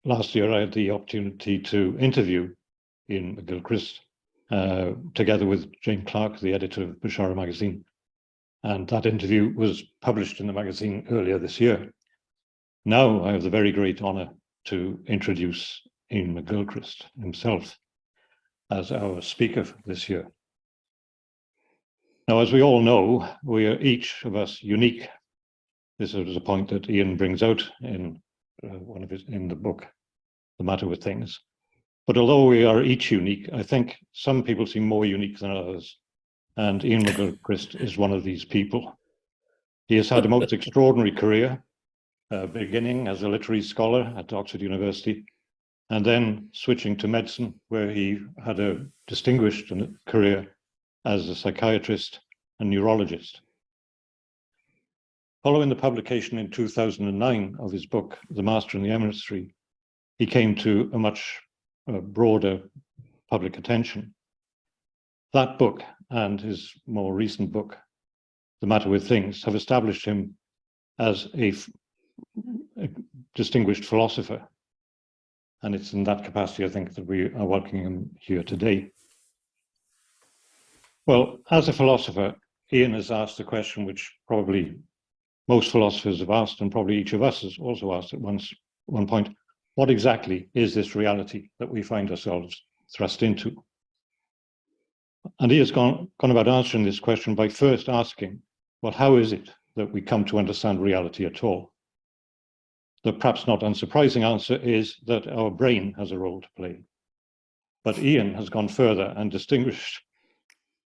last year I had the opportunity to interview Iain McGilchrist, together with Jane Clark, the editor of Bashara magazine. And that interview was published in the magazine earlier this year. Now I have the very great honor to introduce Iain McGilchrist himself as our speaker this year. Now, as we all know, we are each of us unique. This is a point that Iain brings out in in the book, The Matter with Things. But although we are each unique, I think some people seem more unique than others. And Iain McGilchrist is one of these people. He has had a most extraordinary career, beginning as a literary scholar at Oxford University, and then switching to medicine, where he had a distinguished career as a psychiatrist and neurologist. Following the publication in 2009 of his book, The Master and the Emissary, he came to a much broader public attention. That book and his more recent book, The Matter with Things, have established him as a distinguished philosopher. And it's in that capacity, I think, that we are welcoming him here today. Well, as a philosopher, Iain has asked the question which probably most philosophers have asked, and probably each of us has also asked at one point: what exactly is this reality that we find ourselves thrust into? And he has gone about answering this question by first asking, well, how is it that we come to understand reality at all? The perhaps not unsurprising answer is that our brain has a role to play. But Iain has gone further and distinguished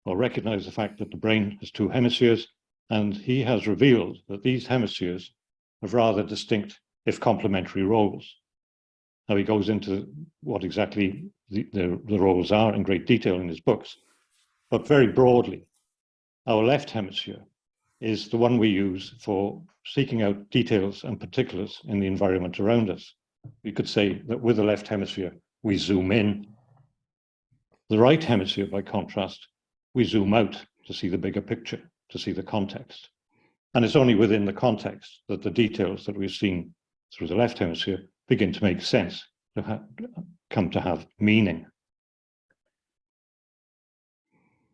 or recognized the fact that the brain has two hemispheres, and he has revealed that these hemispheres have rather distinct, if complementary, roles. Now, he goes into what exactly the roles are in great detail in his books, but very broadly, our left hemisphere is the one we use for seeking out details and particulars in the environment around us. We could say that with the left hemisphere, we zoom in. The right hemisphere, by contrast, we zoom out to see the bigger picture, to see the context. And it's only within the context that the details that we've seen through the left hemisphere begin to make sense, to come to have meaning.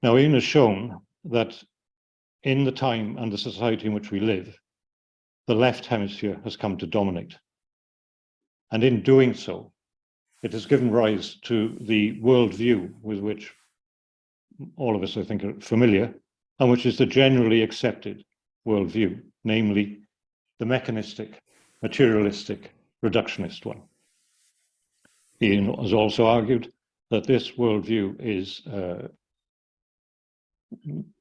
Now, Iain has shown that in the time and the society in which we live, the left hemisphere has come to dominate. And in doing so, it has given rise to the worldview with which all of us, I think, are familiar, and which is the generally accepted worldview, namely the mechanistic, materialistic, reductionist one. Iain has also argued that this worldview is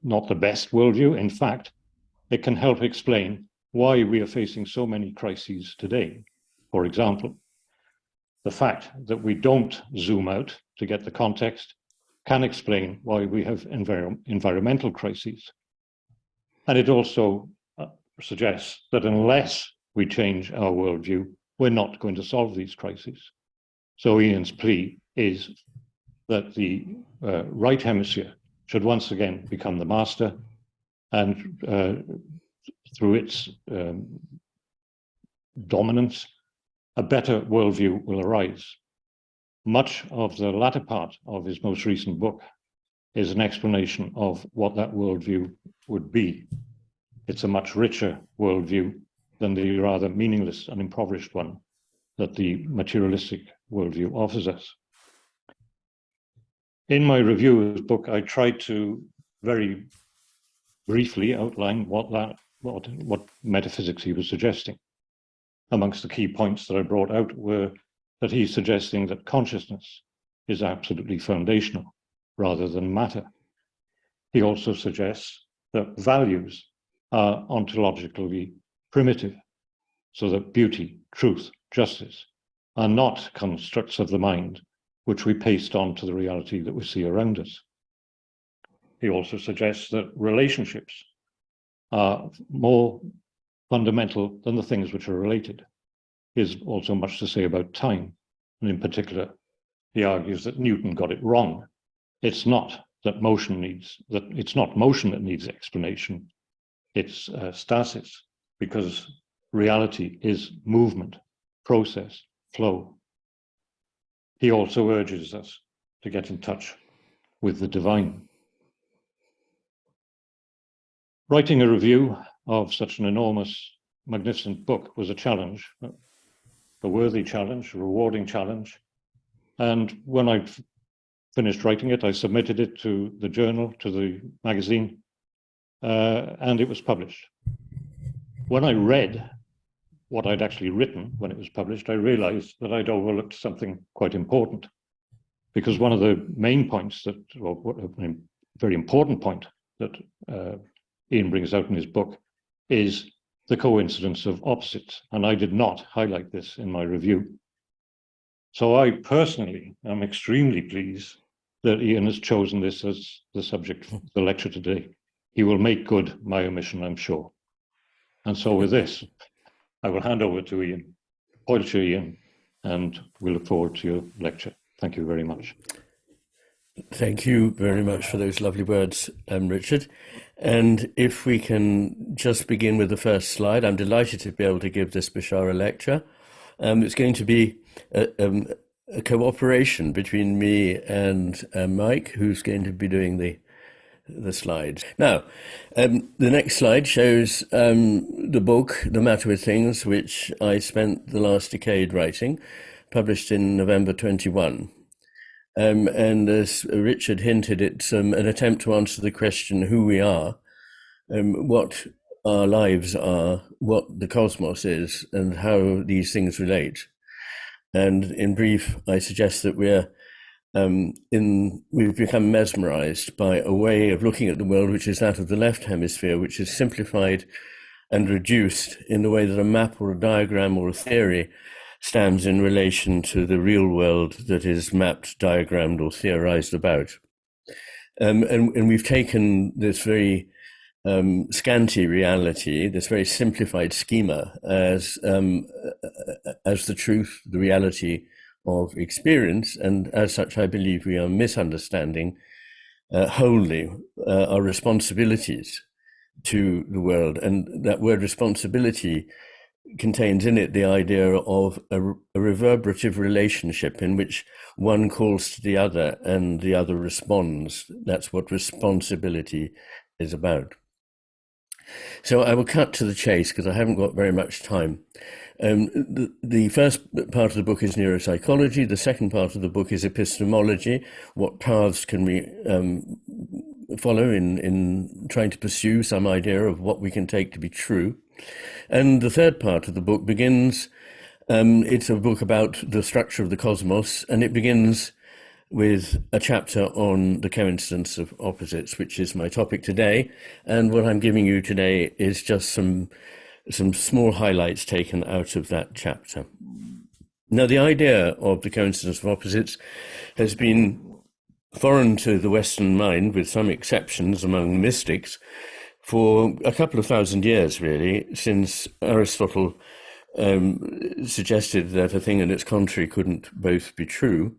not the best worldview. In fact, it can help explain why we are facing so many crises today. For example, the fact that we don't zoom out to get the context can explain why we have environmental crises. And it also suggests that unless we change our worldview, we're not going to solve these crises. So Iain's plea is that the right hemisphere should once again become the master, and through its dominance, a better worldview will arise. Much of the latter part of his most recent book is an explanation of what that worldview would be. It's a much richer worldview than the rather meaningless and impoverished one that the materialistic worldview offers us. In my review of his book, I tried to very briefly outline what metaphysics he was suggesting. Amongst the key points that I brought out were that he's suggesting that consciousness is absolutely foundational rather than matter. He also suggests that values are ontologically primitive, so that beauty, truth, justice are not constructs of the mind which we paste on to the reality that we see around us. He also suggests that relationships are more fundamental than the things which are related. He has also much to say about time, and in particular, he argues that Newton got it wrong. It's not motion that needs explanation. It's stasis, because reality is movement, process, flow, he also urges us to get in touch with the divine. Writing a review of such an enormous, magnificent book was a challenge, a worthy challenge, a rewarding challenge. And when I finished writing it, I submitted it to the journal, to the magazine, and it was published. When I read what I'd actually written when it was published, I realized that I'd overlooked something quite important. Because one of the main points that, or a very important point that Iain brings out in his book is the coincidence of opposites. And I did not highlight this in my review. So I personally am extremely pleased that Iain has chosen this as the subject of the lecture today. He will make good my omission, I'm sure. And so with this, I will hand over to Iain, Iain, and we look forward to your lecture. Thank you very much. Thank you very much for those lovely words, Richard. And if we can just begin with the first slide, I'm delighted to be able to give this Bishara lecture. It's going to be a cooperation between me and Mike, who's going to be doing the slides. Now, the next slide shows the book, The Matter with Things, which I spent the last decade writing, published in November 21. And as Richard hinted, it's an attempt to answer the question who we are, what our lives are, what the cosmos is, and how these things relate. And in brief, I suggest that we've become mesmerized by a way of looking at the world which is that of the left hemisphere, which is simplified and reduced in the way that a map or a diagram or a theory stands in relation to the real world that is mapped, diagrammed, or theorized about. And we've taken this very scanty reality, this very simplified schema, as the truth, the reality of experience, and as such, I believe we are misunderstanding wholly our responsibilities to the world. And that word responsibility contains in it the idea of a reverberative relationship in which one calls to the other and the other responds. That's what responsibility is about. So I will cut to the chase because I haven't got very much time. The first part of the book is neuropsychology. The second part of the book is epistemology. What paths can we follow in trying to pursue some idea of what we can take to be true? And the third part of the book begins, it's a book about the structure of the cosmos, and it begins with a chapter on the coexistence of opposites, which is my topic today. And what I'm giving you today is just some small highlights taken out of that chapter. Now, the idea of the coexistence of opposites has been foreign to the Western mind, with some exceptions among mystics, for a couple of thousand years, really, since Aristotle suggested that a thing and its contrary couldn't both be true.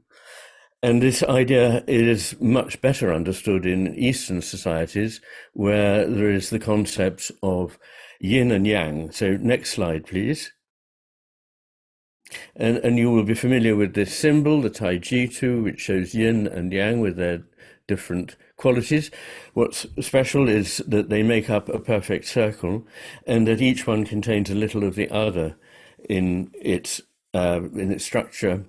And this idea is much better understood in Eastern societies, where there is the concept of yin and yang. So next slide, please. And you will be familiar with this symbol, the Taijitu, which shows yin and yang with their different qualities. What's special is that they make up a perfect circle, and that each one contains a little of the other in its structure.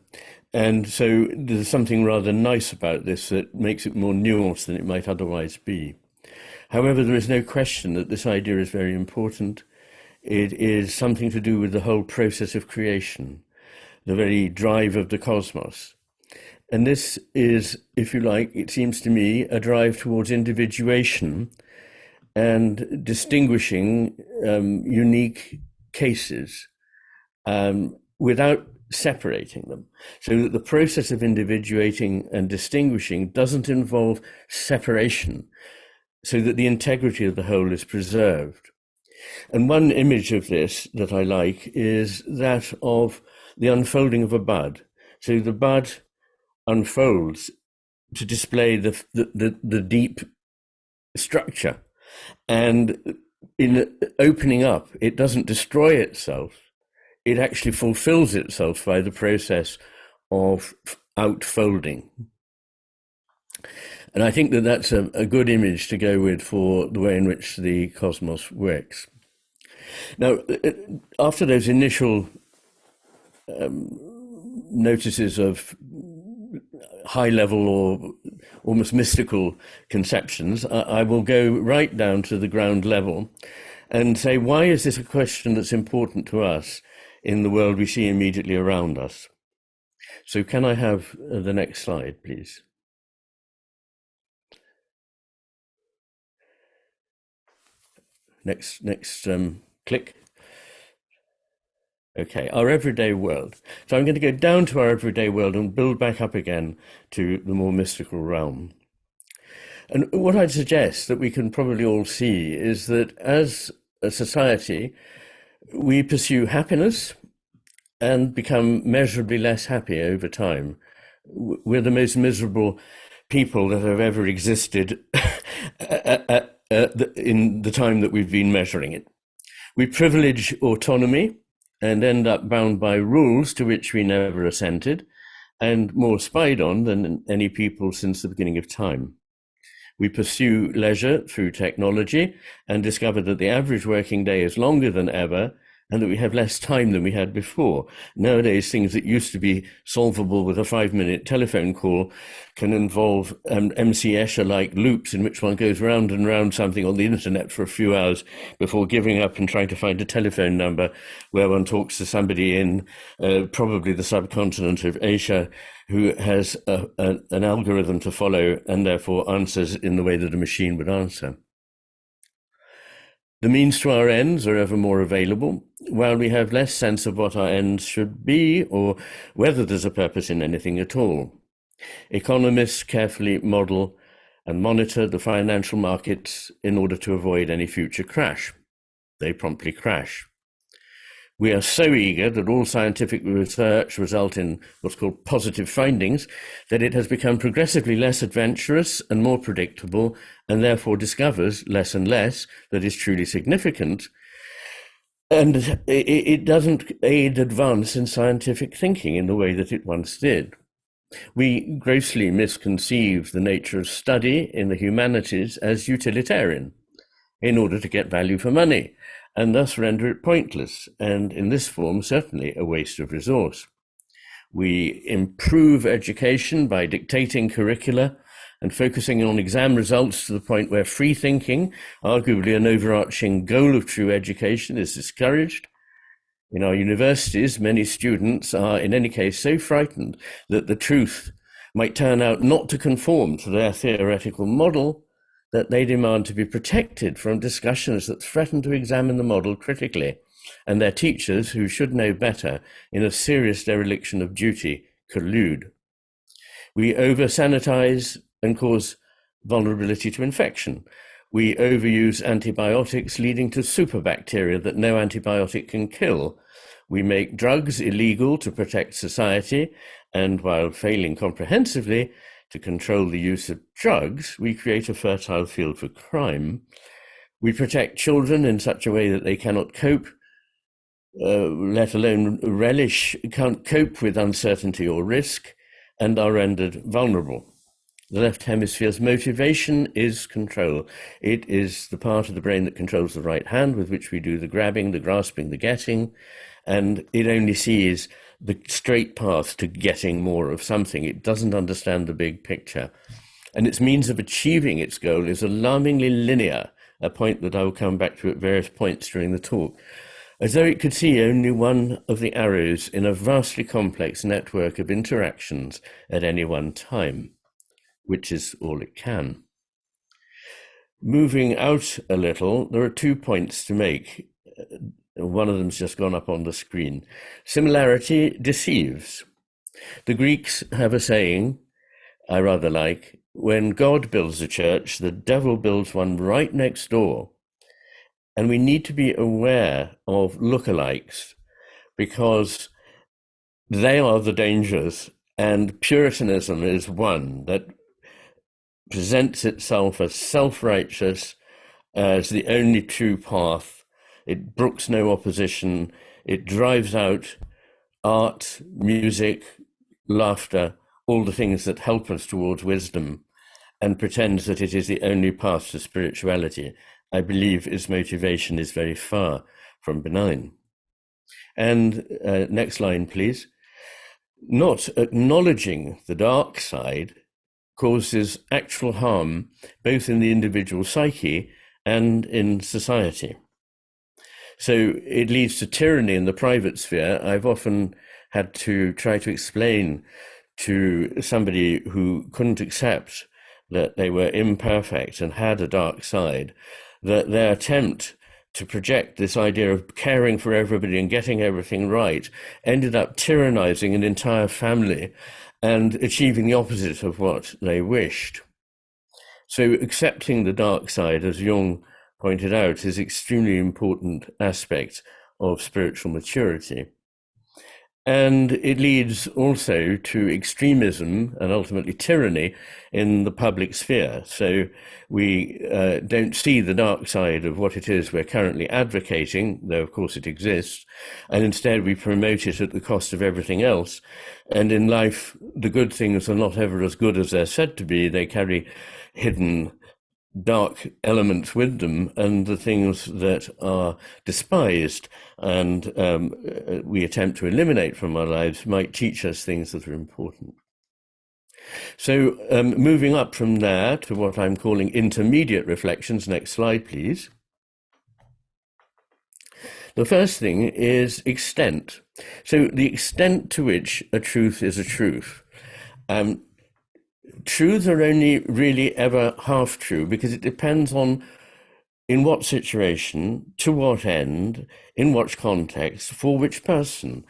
And so there's something rather nice about this that makes it more nuanced than it might otherwise be. However, there is no question that this idea is very important. It is something to do with the whole process of creation, the very drive of the cosmos. And this is, if you like, it seems to me, a drive towards individuation and distinguishing unique cases without separating them, so that the process of individuating and distinguishing doesn't involve separation, so that the integrity of the whole is preserved. And one image of this that I like is that of the unfolding of a bud. So the bud unfolds to display the deep structure, and in opening up, it doesn't destroy itself. It actually fulfills itself by the process of outfolding. And I think that that's a good image to go with for the way in which the cosmos works. Now, after those initial notices of high level or almost mystical conceptions, I will go right down to the ground level and say, why is this a question that's important to us in the world we see immediately around us? So can I have the next slide, please? Next click. Okay, our everyday world. So I'm going to go down to our everyday world and build back up again to the more mystical realm. And what I'd suggest that we can probably all see is that as a society, we pursue happiness and become measurably less happy over time. We're the most miserable people that have ever existed in the time that we've been measuring it. We privilege autonomy and end up bound by rules to which we never assented, and more spied on than any people since the beginning of time. We pursue leisure through technology and discover that the average working day is longer than ever and that we have less time than we had before. Nowadays, things that used to be solvable with a 5-minute telephone call can involve MC Escher-like loops in which one goes round and round something on the internet for a few hours before giving up and trying to find a telephone number where one talks to somebody in probably the subcontinent of Asia who has an algorithm to follow and therefore answers in the way that a machine would answer. The means to our ends are ever more available, while we have less sense of what our ends should be or whether there's a purpose in anything at all. Economists carefully model and monitor the financial markets in order to avoid any future crash. They promptly crash. We are so eager that all scientific research result in what's called positive findings that it has become progressively less adventurous and more predictable, and therefore discovers less and less that is truly significant. And it doesn't aid advance in scientific thinking in the way that it once did. We grossly misconceive the nature of study in the humanities as utilitarian in order to get value for money, and thus render it pointless, and in this form, certainly a waste of resource. We improve education by dictating curricula and focusing on exam results to the point where free thinking, arguably an overarching goal of true education, is discouraged. In our universities, many students are, in any case, so frightened that the truth might turn out not to conform to their theoretical model that they demand to be protected from discussions that threaten to examine the model critically, and their teachers, who should know better, in a serious dereliction of duty, collude. We over-sanitize and cause vulnerability to infection. We overuse antibiotics, leading to superbacteria that no antibiotic can kill. We make drugs illegal to protect society, and while failing comprehensively to control the use of drugs, we create a fertile field for crime. We protect children in such a way that they cannot cope, let alone can't cope with uncertainty or risk, and are rendered vulnerable. The left hemisphere's motivation is control. It is the part of the brain that controls the right hand with which we do the grabbing, the grasping, the getting, and it only sees the straight path to getting more of something. It doesn't understand the big picture. And its means of achieving its goal is alarmingly linear, a point that I will come back to at various points during the talk, as though it could see only one of the arrows in a vastly complex network of interactions at any one time, which is all it can. Moving out a little, there are 2 points to make. One of them's just gone up on the screen. Similarity deceives. The Greeks have a saying I rather like: when God builds a church, the devil builds one right next door. And we need to be aware of lookalikes, because they are the dangers, and Puritanism is one that presents itself as self-righteous, as the only true path. It brooks no opposition. It drives out art, music, laughter, all the things that help us towards wisdom and pretends that it is the only path to spirituality, I believe its motivation is very far from benign. And next line, please. Not acknowledging the dark side causes actual harm both in the individual psyche and in society. So it leads to tyranny in the private sphere. I've often had to try to explain to somebody who couldn't accept that they were imperfect and had a dark side, that their attempt to project this idea of caring for everybody and getting everything right ended up tyrannizing an entire family and achieving the opposite of what they wished. So accepting the dark side, as Jung pointed out, is an extremely important aspect of spiritual maturity. And it leads also to extremism and ultimately tyranny in the public sphere. So we don't see the dark side of what it is we're currently advocating, though of course it exists, and instead we promote it at the cost of everything else. And in life, the good things are not ever as good as they're said to be. They carry hidden dark elements with them, and the things that are despised and we attempt to eliminate from our lives might teach us things that are important. So moving up from there to what I'm calling intermediate reflections. Next slide, please. The first thing is extent. So the extent to which a truth is a truth. Truths are only really ever half true because it depends on in what situation, to what end, in what context, for which person.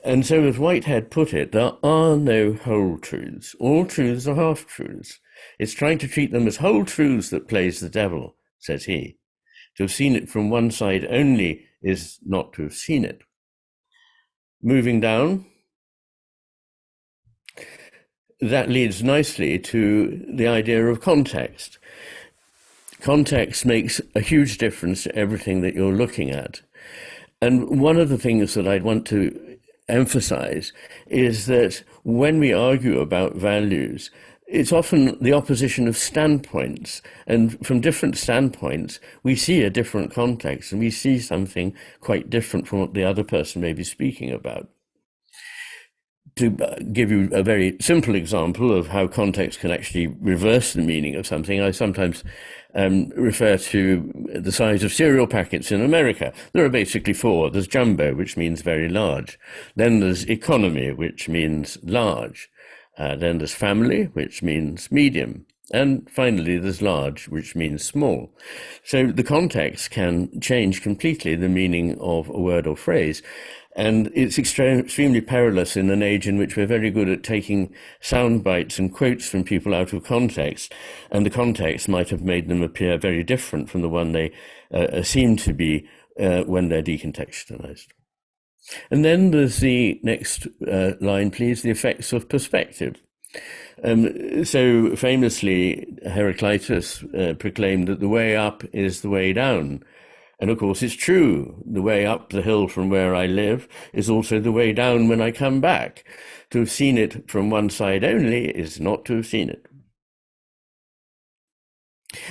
And so as Whitehead put it, there are no whole truths. All truths are half truths. It's trying to treat them as whole truths that plays the devil, says he. To have seen it from one side only is not to have seen it. Moving down, that leads nicely to the idea of context. Context makes a huge difference to everything that you're looking at. And one of the things that I'd want to emphasize is that when we argue about values, it's often the opposition of standpoints. And from different standpoints, we see a different context and we see something quite different from what the other person may be speaking about. To give you a very simple example of how context can actually reverse the meaning of something, I sometimes refer to the size of cereal packets in America. There are basically four. There's jumbo, which means very large. Then there's economy, which means large. Then there's family, which means medium. And finally, there's large, which means small. So the context can change completely the meaning of a word or phrase. And it's extremely perilous in an age in which we're very good at taking sound bites and quotes from people out of context, and the context might have made them appear very different from the one they seem to be when they're decontextualized. And then there's the next line, please, the effects of perspective. So famously, Heraclitus proclaimed that the way up is the way down. And of course, it's true. The way up the hill from where I live is also the way down when I come back. To have seen it from one side only is not to have seen it.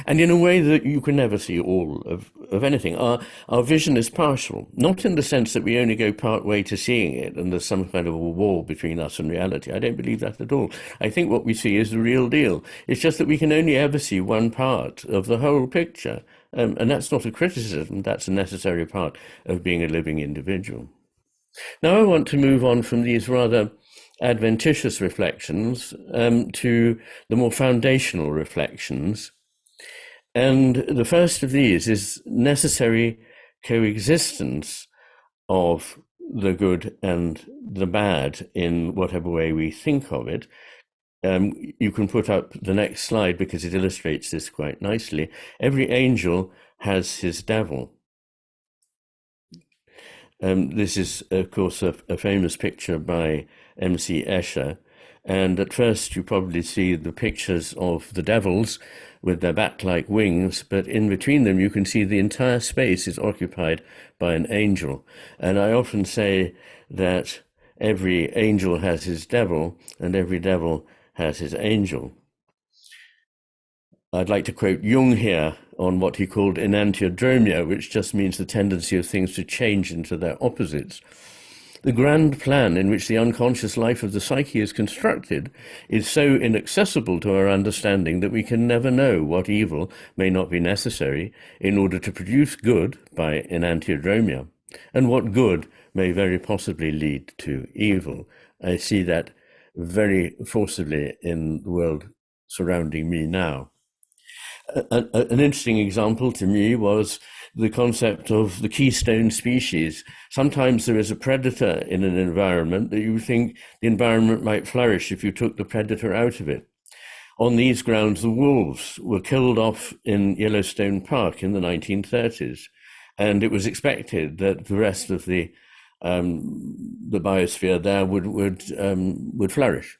And in a way that you can never see all of anything. Our vision is partial, not in the sense that we only go part way to seeing it and there's some kind of a wall between us and reality. I don't believe that at all. I think what we see is the real deal. It's just that we can only ever see one part of the whole picture. And that's not a criticism, that's a necessary part of being a living individual. Now I want to move on from these rather adventitious reflections to the more foundational reflections. And the first of these is necessary coexistence of the good and the bad in whatever way we think of it. You can put up the next slide because it illustrates this quite nicely. Every angel has his devil. This is, of course, a famous picture by M.C. Escher. And at first you probably see the pictures of the devils with their bat-like wings, but in between them you can see the entire space is occupied by an angel. And I often say that every angel has his devil, and every devil has his angel. I'd like to quote Jung here on what he called enantiodromia, which just means the tendency of things to change into their opposites. The grand plan in which the unconscious life of the psyche is constructed is so inaccessible to our understanding that we can never know what evil may not be necessary in order to produce good by enantiodromia, and what good may very possibly lead to evil. I see that very forcibly in the world surrounding me now. An interesting example to me was the concept of the keystone species. Sometimes there is a predator in an environment that you think the environment might flourish if you took the predator out of it. On these grounds, the wolves were killed off in Yellowstone Park in the 1930s, and it was expected that the rest of the biosphere there would flourish.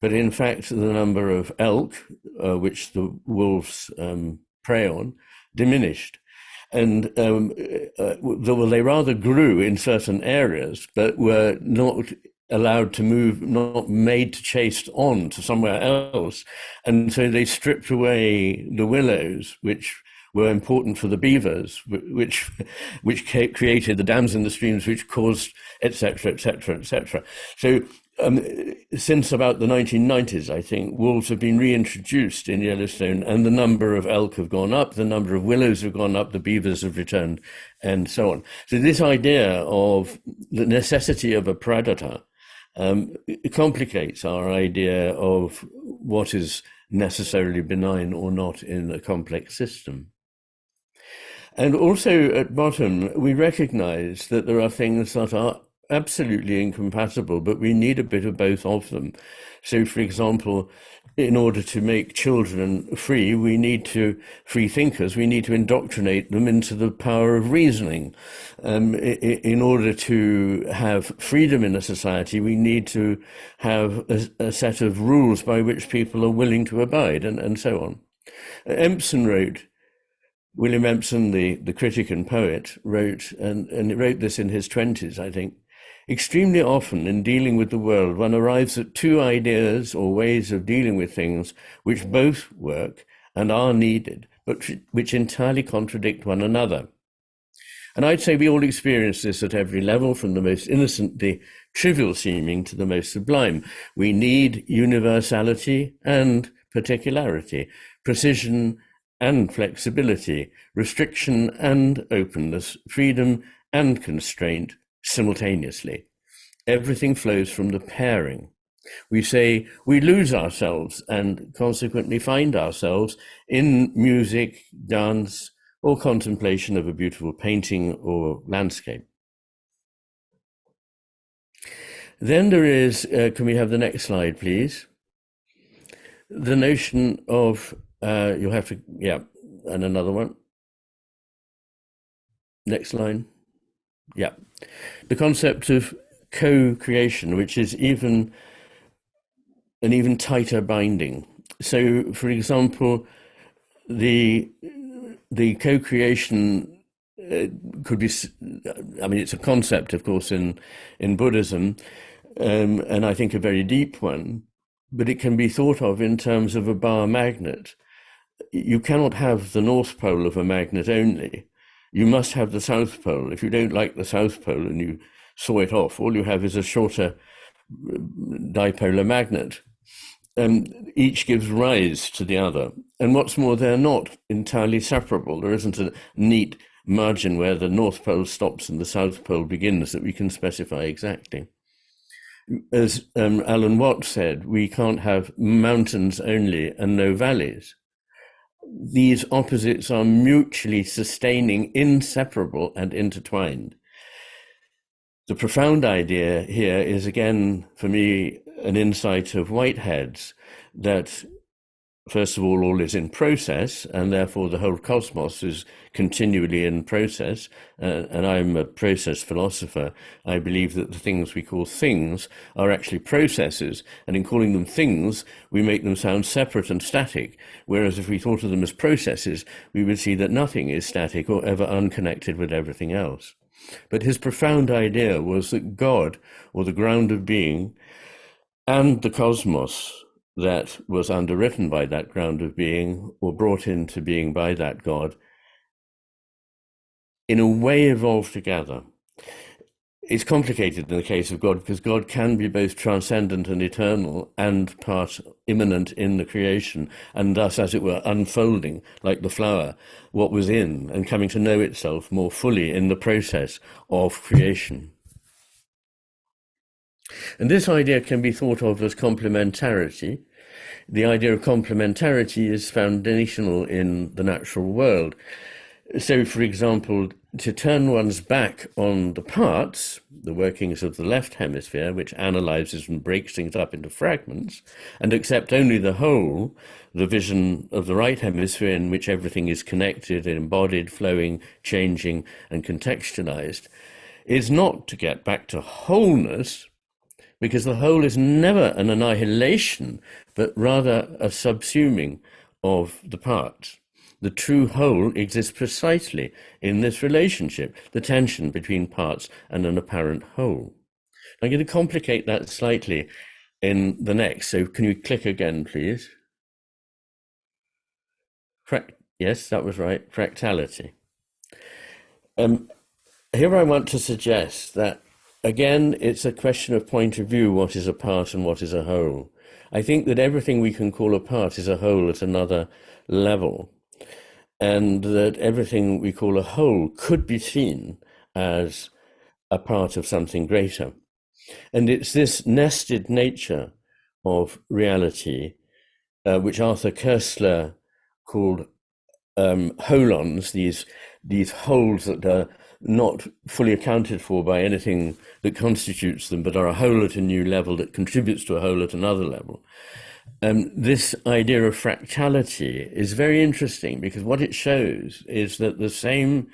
But in fact, the number of elk, which the wolves prey on, diminished. And they rather grew in certain areas, but were not allowed to move, not made to chase on to somewhere else. And so they stripped away the willows, which were important for the beavers, which created the dams in the streams, which caused, etc., etc., etc. So since about the 1990s, I think, wolves have been reintroduced in Yellowstone, and the number of elk have gone up, the number of willows have gone up, the beavers have returned, and so on. So this idea of the necessity of a predator complicates our idea of what is necessarily benign or not in a complex system. And also at bottom, we recognize that there are things that are absolutely incompatible, but we need a bit of both of them. So, for example, in order to make children free, free thinkers, we need to indoctrinate them into the power of reasoning. In order to have freedom in a society, we need to have a set of rules by which people are willing to abide, and so on. William Empson, the critic and poet, wrote, and he wrote this in his 20s, I think, extremely often in dealing with the world, one arrives at two ideas or ways of dealing with things which both work and are needed, but which entirely contradict one another. And I'd say we all experience this at every level, from the most innocent, the trivial seeming, to the most sublime. We need universality and particularity, precision and flexibility, restriction and openness, freedom and constraint simultaneously. Everything flows from the pairing. We say we lose ourselves and consequently find ourselves in music, dance, or contemplation of a beautiful painting or landscape. Then there is, can we have the next slide, please? The notion of, you'll have to, yeah, and another one. Next line. Yeah. The concept of co-creation, which is an even tighter binding. So, for example, the co-creation could be, I mean, it's a concept, of course, in Buddhism, and I think a very deep one, but it can be thought of in terms of a bar magnet. You cannot have the North Pole of a magnet only. You must have the South Pole. If you don't like the South Pole and you saw it off, all you have is a shorter dipolar magnet. Each gives rise to the other. And what's more, they're not entirely separable. There isn't a neat margin where the North Pole stops and the South Pole begins that we can specify exactly. As Alan Watts said, we can't have mountains only and no valleys. These opposites are mutually sustaining, inseparable, and intertwined. The profound idea here is, again, for me, an insight of Whitehead's, that first of all is in process, and therefore the whole cosmos is continually in process. And I'm a process philosopher. I believe that the things we call things are actually processes, and in calling them things, we make them sound separate and static. Whereas if we thought of them as processes, we would see that nothing is static or ever unconnected with everything else. But his profound idea was that God, or the ground of being, and the cosmos that was underwritten by that ground of being, or brought into being by that God, in a way evolved together. It's complicated in the case of God because God can be both transcendent and eternal and part immanent in the creation, and thus, as it were, unfolding like the flower what was in and coming to know itself more fully in the process of creation. And this idea can be thought of as complementarity. The idea of complementarity is foundational in the natural world. So, for example, to turn one's back on the parts, the workings of the left hemisphere, which analyzes and breaks things up into fragments, and accept only the whole, the vision of the right hemisphere in which everything is connected, embodied, flowing, changing, and contextualized, is not to get back to wholeness, because the whole is never an annihilation, but rather a subsuming of the parts. The true whole exists precisely in this relationship, the tension between parts and an apparent whole. I'm going to complicate that slightly in the next. So can you click again, please? Yes, that was right. Fractality. Here I want to suggest that, again, it's a question of point of view, what is a part and what is a whole. I think that everything we can call a part is a whole at another level, and that everything we call a whole could be seen as a part of something greater. And it's this nested nature of reality, which Arthur Koestler called holons, these wholes that are not fully accounted for by anything that constitutes them, but are a whole at a new level that contributes to a whole at another level. This idea of fractality is very interesting because what it shows is that the same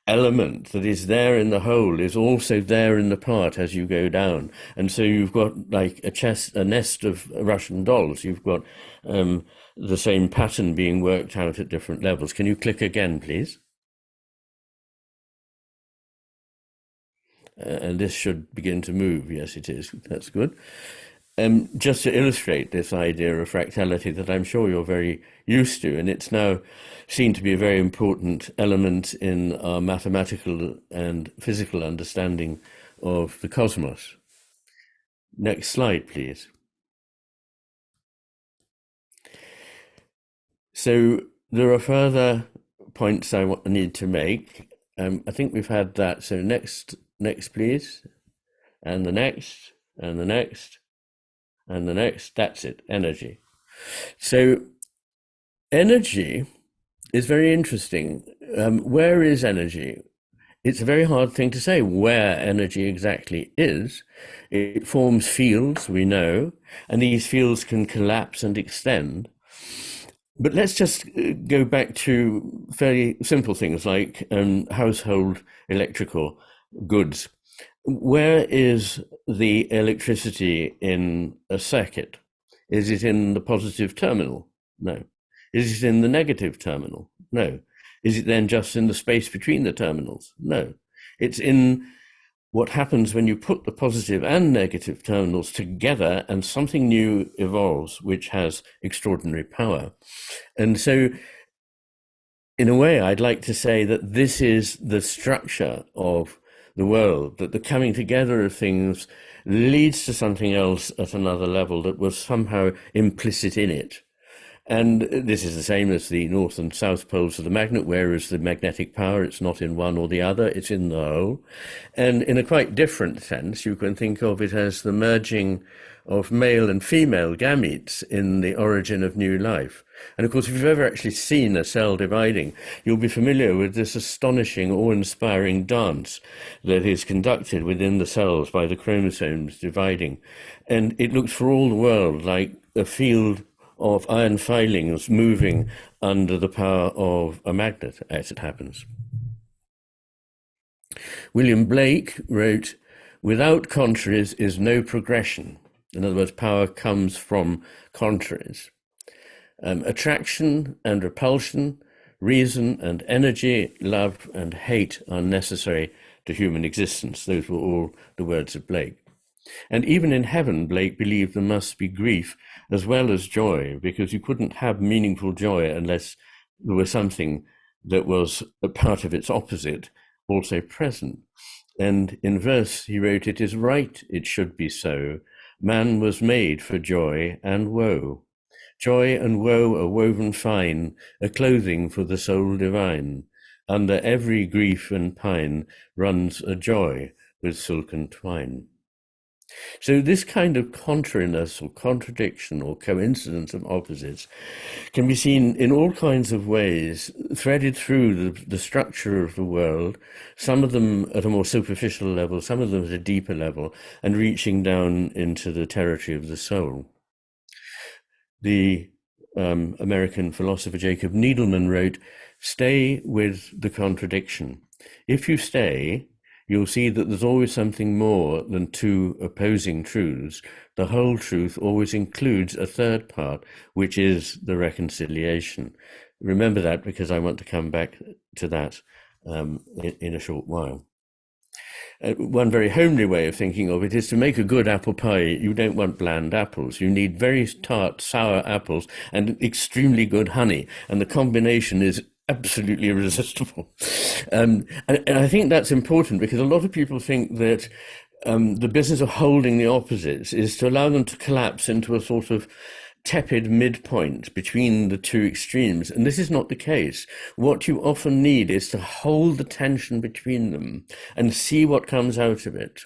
element that is there in the whole is also there in the part as you go down. And so you've got like a nest of Russian dolls. You've got the same pattern being worked out at different levels. Can you click again, please? And this should begin to move. Yes, it is. That's good. Just to illustrate this idea of fractality that I'm sure you're very used to, and it's now seen to be a very important element in our mathematical and physical understanding of the cosmos. Next slide, please. So there are further points I need to make. I think we've had that. So next, please, and the next, and the next, and the next. That's it, energy. So energy is very interesting. Where is energy? It's a very hard thing to say where energy exactly is. It forms fields, we know, and these fields can collapse and extend. But let's just go back to very simple things like household electrical goods. Where is the electricity in a circuit? Is it in the positive terminal? No. Is it in the negative terminal? No. Is it then just in the space between the terminals? No. It's in what happens when you put the positive and negative terminals together and something new evolves, which has extraordinary power. And so, in a way, I'd like to say that this is the structure of the world, that the coming together of things leads to something else at another level that was somehow implicit in it. And this is the same as the north and south poles of the magnet, whereas the magnetic power, it's not in one or the other, it's in the whole. And in a quite different sense, you can think of it as the merging of male and female gametes in the origin of new life. And of course, if you've ever actually seen a cell dividing, you'll be familiar with this astonishing, awe-inspiring dance that is conducted within the cells by the chromosomes dividing. And it looks for all the world like a field of iron filings moving under the power of a magnet, as it happens. William Blake wrote, "Without contraries is no progression." In other words, power comes from contraries. Attraction and repulsion, Reason and energy, love and hate are necessary to human existence. Those were all the words of Blake. And even in heaven, Blake believed there must be grief as well as joy, because you couldn't have meaningful joy unless there was something that was a part of its opposite also present. And in verse, he wrote, "It is right, it should be so. Man was made for joy and woe. Joy and woe are woven fine, a clothing for the soul divine. Under every grief and pine runs a joy with silken twine." So this kind of contrariness or contradiction or coincidence of opposites can be seen in all kinds of ways, threaded through the structure of the world, some of them at a more superficial level, some of them at a deeper level, and reaching down into the territory of the soul. The American philosopher Jacob Needleman wrote, "Stay with the contradiction. If you stay, you'll see that there's always something more than two opposing truths. The whole truth always includes a third part, which is the reconciliation." Remember that, because I want to come back to that in a short while. One very homely way of thinking of it is to make a good apple pie. You don't want bland apples. You need very tart, sour apples and extremely good honey. And the combination is absolutely irresistible. And I think that's important, because a lot of people think that the business of holding the opposites is to allow them to collapse into a sort of tepid midpoint between the two extremes. And this is not the case. What you often need is to hold the tension between them and see what comes out of it.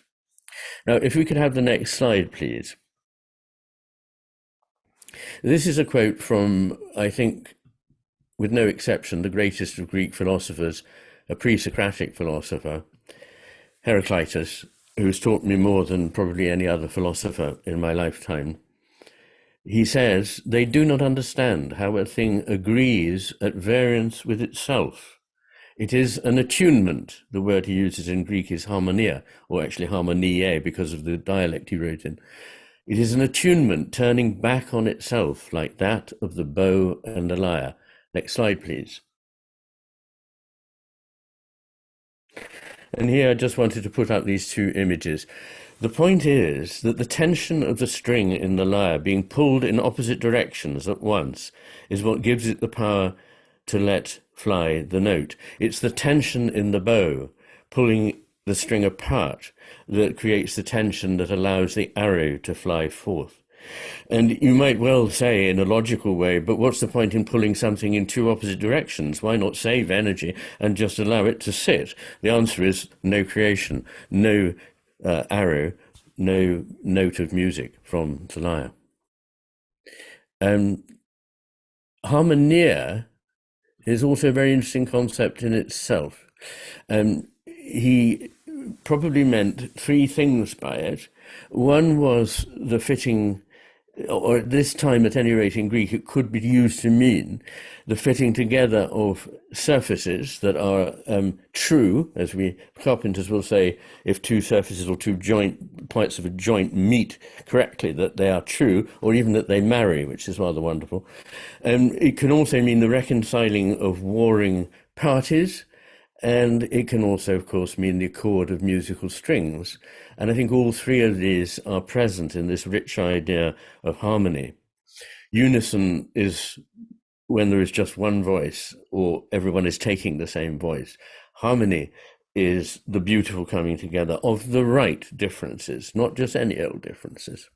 Now, if we could have the next slide, please. This is a quote from, I think, with no exception, the greatest of Greek philosophers, a pre-Socratic philosopher, Heraclitus, who's taught me more than probably any other philosopher in my lifetime. He says, "They do not understand how a thing agrees at variance with itself. It is an attunement." The word he uses in Greek is harmonia, or actually harmonie, because of the dialect he wrote in. "It is an attunement turning back on itself, like that of the bow and the lyre." Next slide, please. And here I just wanted to put up these two images. The point is that the tension of the string in the lyre being pulled in opposite directions at once is what gives it the power to let fly the note. It's the tension in the bow pulling the string apart that creates the tension that allows the arrow to fly forth. And you might well say in a logical way, but what's the point in pulling something in two opposite directions? Why not save energy and just allow it to sit? The answer is no creation, no arrow, no note of music from the lyre. Harmonia is also a very interesting concept in itself. He probably meant three things by it. One was the fitting, or at this time at any rate in Greek, it could be used to mean the fitting together of surfaces that are true, as we carpenters will say, if two surfaces or two points of a joint meet correctly, that they are true, or even that they marry, which is rather wonderful. It can also mean the reconciling of warring parties, and it can also, of course, mean the accord of musical strings. And I think all three of these are present in this rich idea of harmony. Unison is when there is just one voice, or everyone is taking the same voice. Harmony is the beautiful coming together of the right differences, not just any old differences.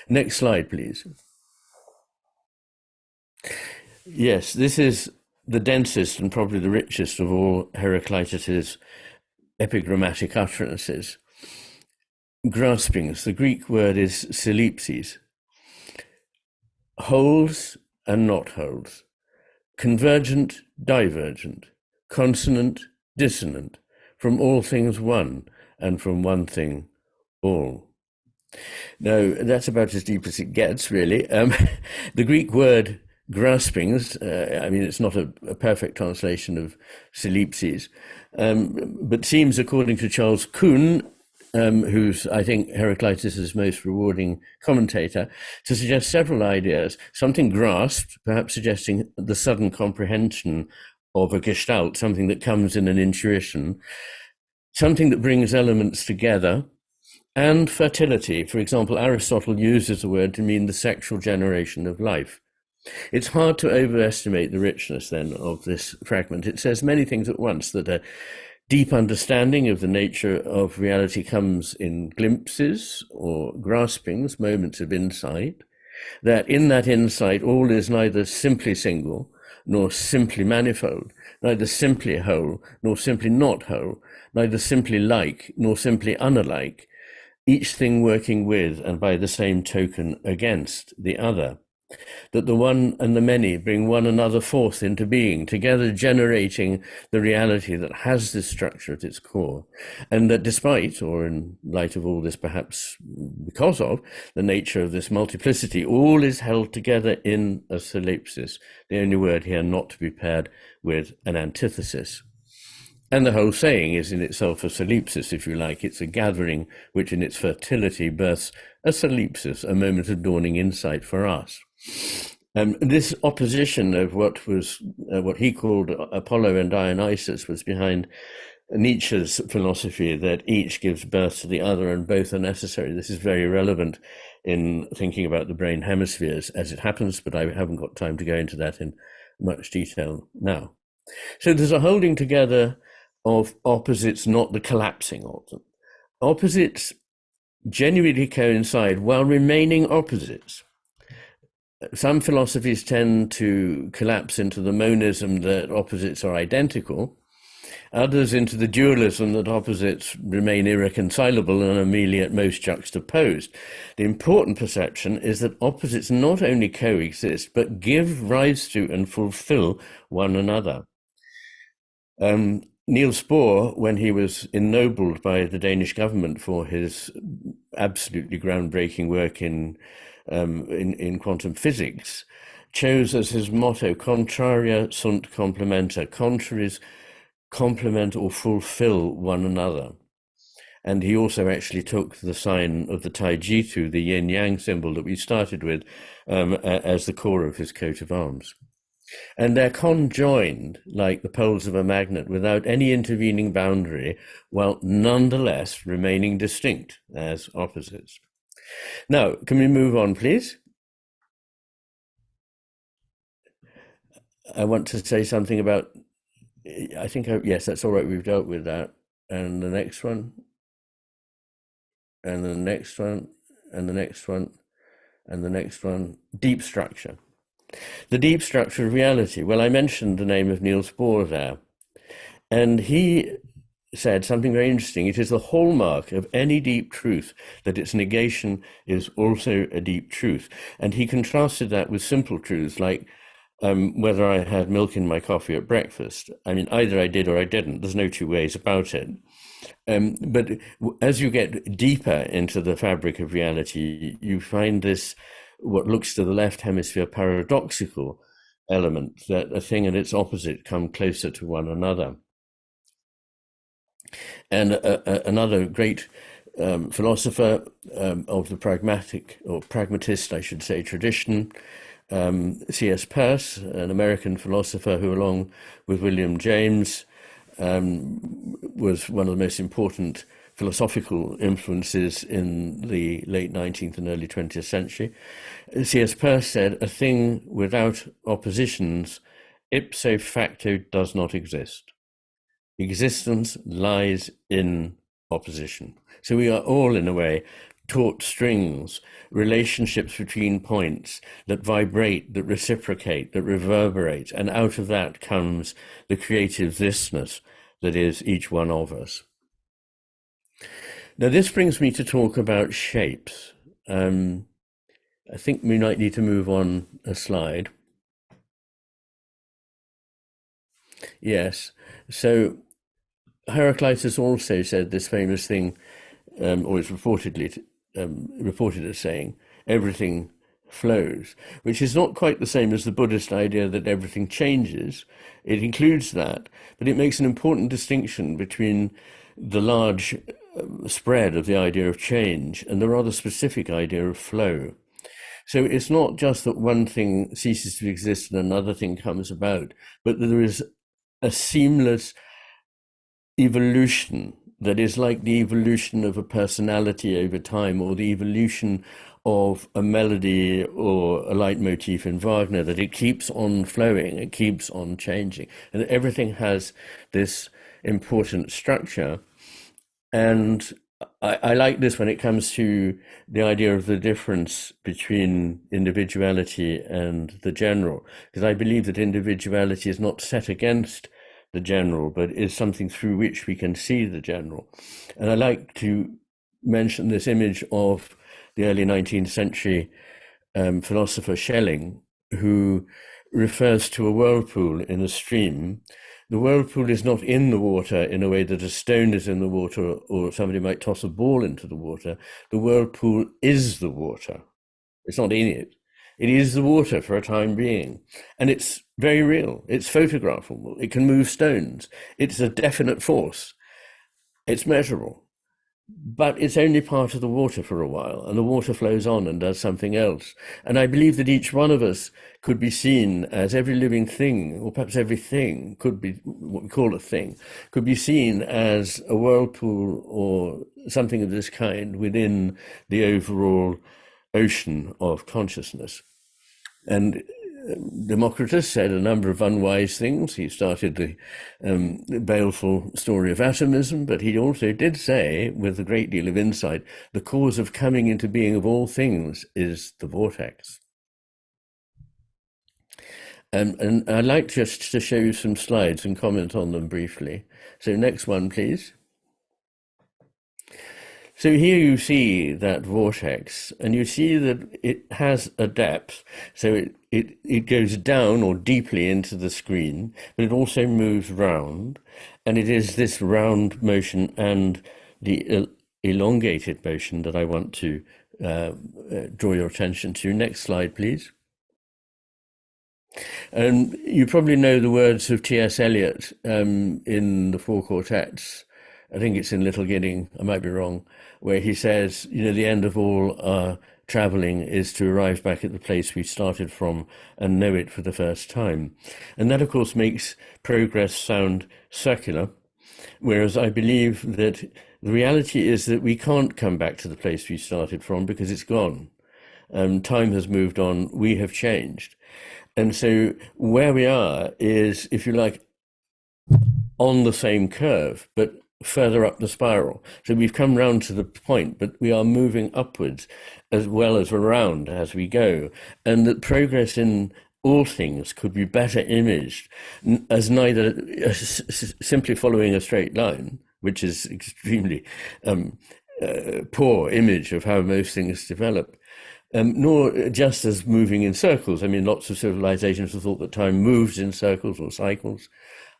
Next slide, please. Yes, this is the densest and probably the richest of all Heraclitus's epigrammatic utterances. Graspings, the Greek word is silipses. Wholes and not wholes. Convergent, divergent. Consonant, dissonant. From all things one, and from one thing all. Now, that's about as deep as it gets, really. The Greek word graspings, I mean, it's not a perfect translation of silipses, but seems, according to Charles Kuhn, who's, I think, Heraclitus's most rewarding commentator, to suggest several ideas. Something grasped, perhaps suggesting the sudden comprehension of a gestalt, something that comes in an intuition, something that brings elements together, and fertility. For example, Aristotle uses the word to mean the sexual generation of life. It's hard to overestimate the richness then of this fragment. It says many things at once, that a deep understanding of the nature of reality comes in glimpses or graspings, moments of insight, that in that insight all is neither simply single nor simply manifold, neither simply whole nor simply not whole, neither simply like nor simply unalike, each thing working with and by the same token against the other, that the one and the many bring one another forth into being, together generating the reality that has this structure at its core, and that despite, or in light of all this perhaps because of, the nature of this multiplicity, all is held together in a solipsis, the only word here not to be paired with an antithesis. And the whole saying is in itself a solipsis, if you like. It's a gathering which in its fertility births a solipsis, a moment of dawning insight for us. This opposition of what was what he called Apollo and Dionysus was behind Nietzsche's philosophy that each gives birth to the other and both are necessary. This is very relevant in thinking about the brain hemispheres as it happens, but I haven't got time to go into that in much detail now. So there's a holding together of opposites, not the collapsing of them. Opposites genuinely coincide while remaining opposites. Some philosophies tend to collapse into the monism that opposites are identical, others into the dualism that opposites remain irreconcilable and are merely at most juxtaposed. The important perception is that opposites not only coexist, but give rise to and fulfill one another. Niels Bohr, when he was ennobled by the Danish government for his absolutely groundbreaking work in quantum physics, chose as his motto, contraria sunt complementa, contraries complement or fulfill one another. And he also actually took the sign of the Taijitu, the Yin Yang symbol that we started with, as the core of his coat of arms. And they're conjoined like the poles of a magnet without any intervening boundary, while nonetheless remaining distinct as opposites. Now, can we move on, please? I want to say something about, yes, that's all right, we've dealt with that. And the next one, and the next one, and the next one, and the next one, deep structure. The deep structure of reality. Well, I mentioned the name of Niels Bohr there, and he said something very interesting. It is the hallmark of any deep truth that its negation is also a deep truth. And he contrasted that with simple truths like whether I had milk in my coffee at breakfast. I mean, either I did or I didn't. There's no two ways about it. But as you get deeper into the fabric of reality, you find this what looks to the left hemisphere paradoxical element, that a thing and its opposite come closer to one another. And another great philosopher of the pragmatic, or pragmatist, I should say, tradition, C.S. Peirce, an American philosopher who, along with William James, was one of the most important philosophical influences in the late 19th and early 20th century. C.S. Peirce said, "A thing without oppositions ipso facto does not exist. Existence lies in opposition." So we are all, in a way, taut strings, relationships between points that vibrate, that reciprocate, that reverberate, and out of that comes the creative thisness that is each one of us. Now, this brings me to talk about shapes. I think we might need to move on a slide. Yes. So Heraclitus also said this famous thing, or is reportedly reported as saying, everything flows, which is not quite the same as the Buddhist idea that everything changes. It includes that, but it makes an important distinction between the large spread of the idea of change and the rather specific idea of flow. So it's not just that one thing ceases to exist and another thing comes about, but that there is a seamless evolution that is like the evolution of a personality over time, or the evolution of a melody or a leitmotif in Wagner, that it keeps on flowing, it keeps on changing, and everything has this important structure. And I like this when it comes to the idea of the difference between individuality and the general, because I believe that individuality is not set against the general, but is something through which we can see the general. And I like to mention this image of the early 19th century philosopher Schelling, who refers to a whirlpool in a stream. The whirlpool is not in the water in a way that a stone is in the water, or somebody might toss a ball into the water. The whirlpool is the water. It's not in it. It is the water for a time being. And it's very real. It's photographable. It can move stones. It's a definite force. It's measurable. But it's only part of the water for a while, and the water flows on and does something else. And I believe that each one of us could be seen as every living thing, or perhaps everything could be what we call a thing, could be seen as a whirlpool or something of this kind within the overall ocean of consciousness. And Democritus said a number of unwise things. He started the baleful story of atomism, but he also did say, with a great deal of insight, the cause of coming into being of all things is the vortex. And I'd like just to show you some slides and comment on them briefly. So next one, please. So here you see that vortex, and you see that it has a depth. So it goes down or deeply into the screen, but it also moves round. And it is this round motion and the elongated motion that I want to draw your attention to. Next slide, please. And you probably know the words of T.S. Eliot in the Four Quartets. I think it's in Little Gidding, I might be wrong, where he says, you know, the end of all our traveling is to arrive back at the place we started from and know it for the first time. And that, of course, makes progress sound circular, whereas I believe that the reality is that we can't come back to the place we started from because it's gone. Time has moved on, we have changed. And so where we are is, if you like, on the same curve, but further up the spiral. So we've come round to the point, but we are moving upwards as well as around as we go. And that progress in all things could be better imaged as neither simply following a straight line, which is extremely poor image of how most things develop, nor just as moving in circles. I mean, lots of civilizations have thought that time moves in circles or cycles.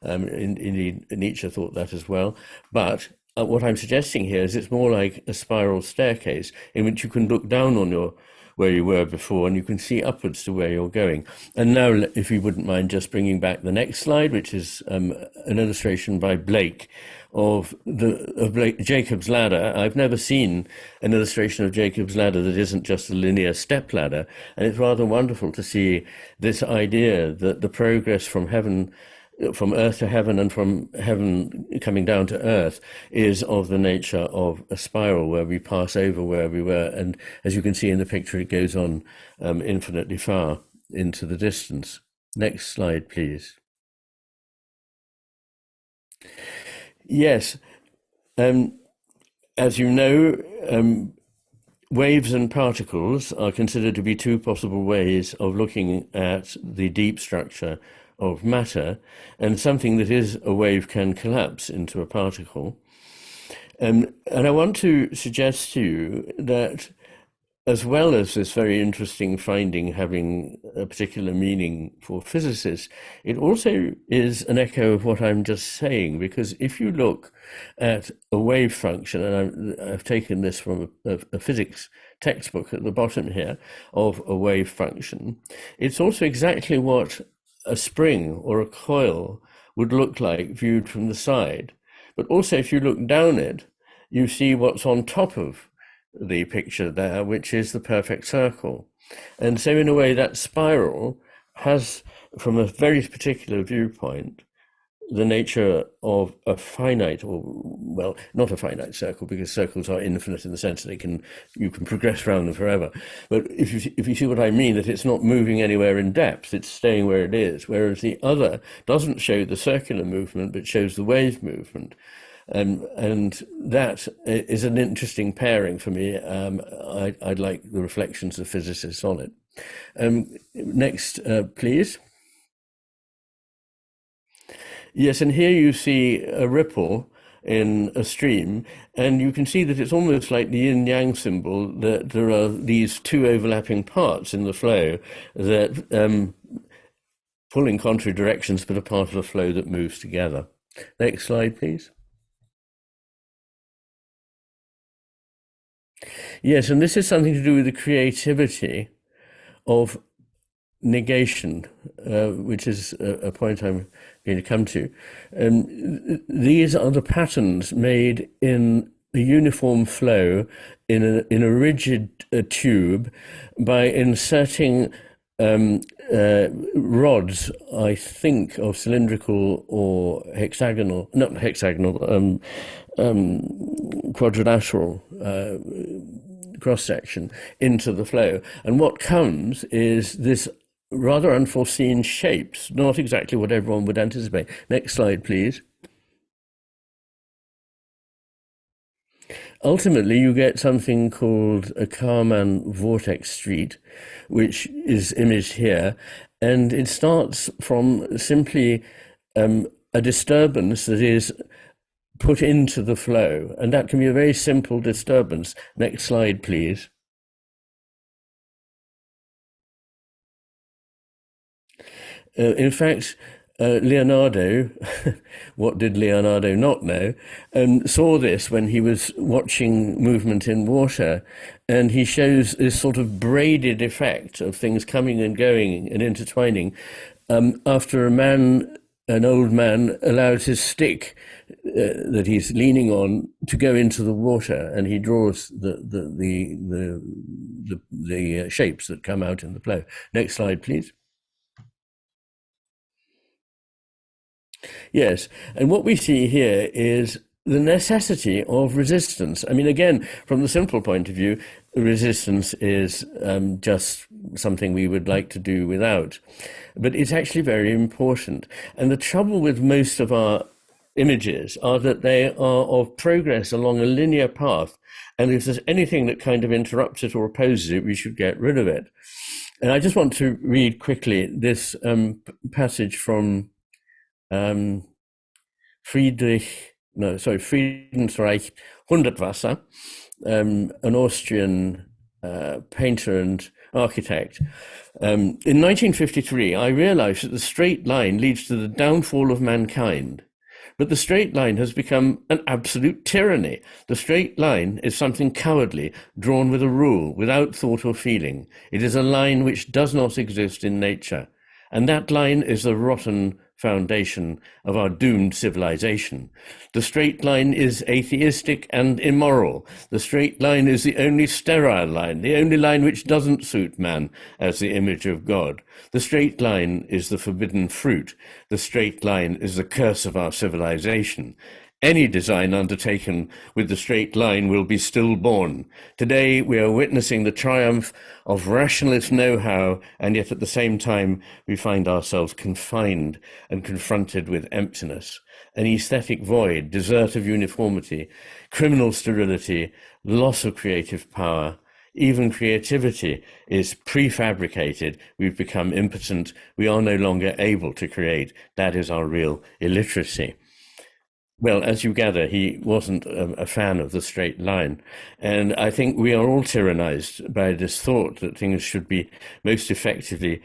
Indeed, Nietzsche thought that as well. But what I'm suggesting here is it's more like a spiral staircase in which you can look down on where you were before, and you can see upwards to where you're going. And now, if you wouldn't mind just bringing back the next slide, which is an illustration by Blake of Jacob's ladder. I've never seen an illustration of Jacob's ladder that isn't just a linear step ladder, and it's rather wonderful to see this idea that the progress from earth to heaven and from heaven coming down to earth is of the nature of a spiral where we pass over where we were. And as you can see in the picture, it goes on infinitely far into the distance. Next slide, please. Yes, as you know, waves and particles are considered to be two possible ways of looking at the deep structure of matter, and something that is a wave can collapse into a particle. And I want to suggest to you that, as well as this very interesting finding having a particular meaning for physicists, it also is an echo of what I'm just saying, because if you look at a wave function, and I've taken this from a physics textbook at the bottom here of a wave function, it's also exactly what a spring or a coil would look like viewed from the side. But also, if you look down it, you see what's on top of the picture there, which is the perfect circle. And so in a way, that spiral has, from a very particular viewpoint, the nature of a finite, or, well, not a finite circle, because circles are infinite in the sense that you can progress around them forever. But if you see what I mean, that it's not moving anywhere in depth, it's staying where it is, whereas the other doesn't show the circular movement, but shows the wave movement. And that is an interesting pairing for me. I'd like the reflections of physicists on it. Next, please. Yes, and here you see a ripple in a stream, and you can see that it's almost like the Yin and Yang symbol, that there are these two overlapping parts in the flow that pull in contrary directions, but are part of the flow that moves together. Next slide, please. Yes, and this is something to do with the creativity of negation, which is a point I'm going to come to. These are the patterns made in a uniform flow in a rigid tube by inserting rods, I think, of cylindrical or hexagonal, not hexagonal, quadrilateral cross-section into the flow. And what comes is this rather unforeseen shapes, not exactly what everyone would anticipate. Next slide, please. Ultimately, you get something called a Karman vortex street, which is imaged here, and it starts from simply a disturbance that is put into the flow, and that can be a very simple disturbance. Next slide, please. In fact, Leonardo, what did Leonardo not know, saw this when he was watching movement in water, and he shows this sort of braided effect of things coming and going and intertwining after an old man allows his stick that he's leaning on to go into the water, and he draws the shapes that come out in the flow. Next slide, please. Yes, and what we see here is the necessity of resistance. I mean, again, from the simple point of view, resistance is just something we would like to do without, but it's actually very important. And the trouble with most of our images are that they are of progress along a linear path, and if there's anything that kind of interrupts it or opposes it, we should get rid of it. And I just want to read quickly this passage from Friedrich Hundertwasser, an Austrian painter and architect. In 1953, I realized that the straight line leads to the downfall of mankind. But the straight line has become an absolute tyranny. The straight line is something cowardly, drawn with a rule, without thought or feeling. It is a line which does not exist in nature. And that line is the rotten foundation of our doomed civilization. The straight line is atheistic and immoral. The straight line is the only sterile line, the only line which doesn't suit man as the image of God. The straight line is the forbidden fruit. The straight line is the curse of our civilization. Any design undertaken with the straight line will be stillborn. Today, we are witnessing the triumph of rationalist know-how, and yet at the same time, we find ourselves confined and confronted with emptiness, an aesthetic void, desert of uniformity, criminal sterility, loss of creative power. Even creativity is prefabricated. We've become impotent. We are no longer able to create. That is our real illiteracy. Well, as you gather, he wasn't a fan of the straight line. And I think we are all tyrannized by this thought that things should be most effectively